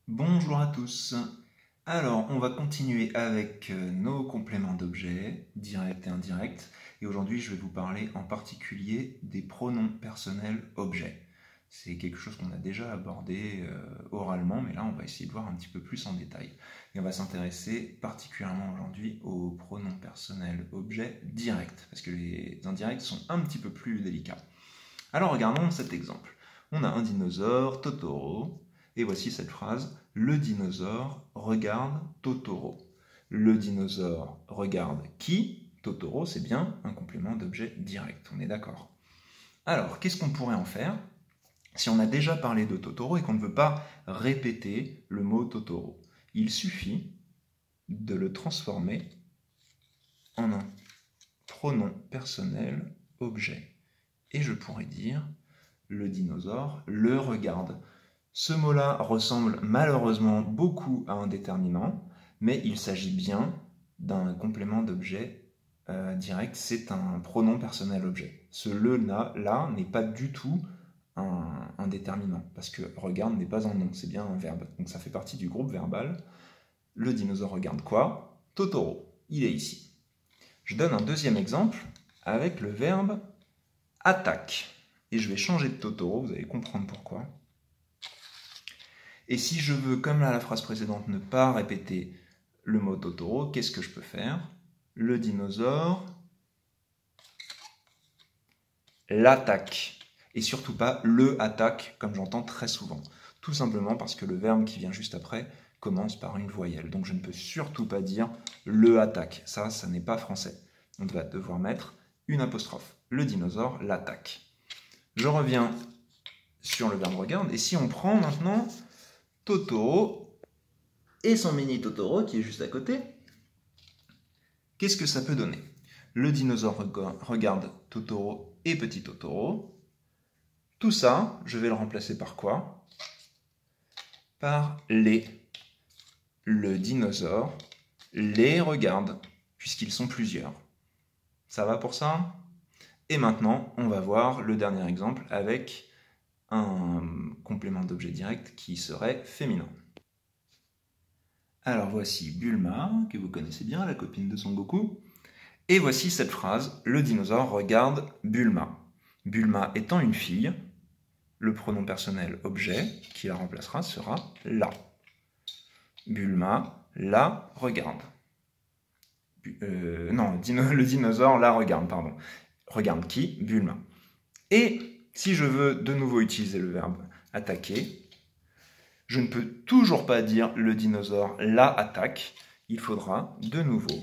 Bonjour à tous. Alors, on va continuer avec nos compléments d'objets, directs et indirects. Et aujourd'hui, je vais vous parler en particulier des pronoms personnels objets. C'est quelque chose qu'on a déjà abordé oralement, mais là, on va essayer de voir un petit peu plus en détail. Et on va s'intéresser particulièrement aujourd'hui aux pronoms personnels objets directs, parce que les indirects sont un petit peu plus délicats. Alors, regardons cet exemple. On a un dinosaure, Totoro, et voici cette phrase. Le dinosaure regarde Totoro. Le dinosaure regarde qui? Totoro, c'est bien un complément d'objet direct, on est d'accord. Alors, qu'est-ce qu'on pourrait en faire si on a déjà parlé de Totoro et qu'on ne veut pas répéter le mot Totoro? Il suffit de le transformer en un pronom personnel objet. Et je pourrais dire le dinosaure le regarde. Ce mot-là ressemble malheureusement beaucoup à un déterminant, mais il s'agit bien d'un complément d'objet direct, c'est un pronom personnel objet. Ce le-là n'est pas du tout un déterminant, parce que regarde n'est pas un nom, c'est bien un verbe. Donc ça fait partie du groupe verbal. Le dinosaure regarde quoi? Totoro, il est ici. Je donne un deuxième exemple avec le verbe attaque. Et je vais changer de Totoro, vous allez comprendre pourquoi. Et si je veux, comme à la phrase précédente, ne pas répéter le mot Totoro, qu'est-ce que je peux faire? Le dinosaure l'attaque. Et surtout pas le attaque, comme j'entends très souvent. Tout simplement parce que le verbe qui vient juste après commence par une voyelle. Donc je ne peux surtout pas dire le attaque. Ça n'est pas français. On va devoir mettre une apostrophe. Le dinosaure l'attaque. Je reviens sur le verbe regarde. Et si on prend maintenant Totoro et son mini Totoro qui est juste à côté, qu'est-ce que ça peut donner? Le dinosaure regarde Totoro et petit Totoro. Tout ça, je vais le remplacer par quoi? Par les. Le dinosaure les regarde, puisqu'ils sont plusieurs. Ça va pour ça? Et maintenant, on va voir le dernier exemple avec un complément d'objet direct qui serait féminin. Alors voici Bulma, que vous connaissez bien, la copine de Son Goku. Et voici cette phrase, le dinosaure regarde Bulma. Bulma étant une fille, le pronom personnel objet qui la remplacera sera la. Bulma la regarde. Le dinosaure la regarde, pardon. Regarde qui? Bulma. Et si je veux de nouveau utiliser le verbe attaquer, je ne peux toujours pas dire le dinosaure la attaque. Il faudra de nouveau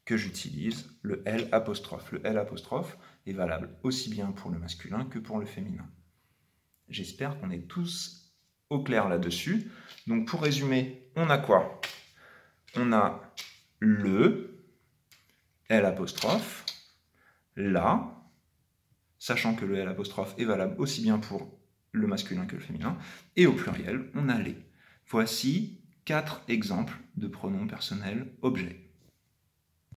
que j'utilise le L apostrophe. Le L apostrophe est valable aussi bien pour le masculin que pour le féminin. J'espère qu'on est tous au clair là-dessus. Donc pour résumer, on a quoi? On a le L apostrophe, la, sachant que le L apostrophe est valable aussi bien pour le masculin que le féminin, et au pluriel, on a les. Voici 4 exemples de pronoms personnels objets.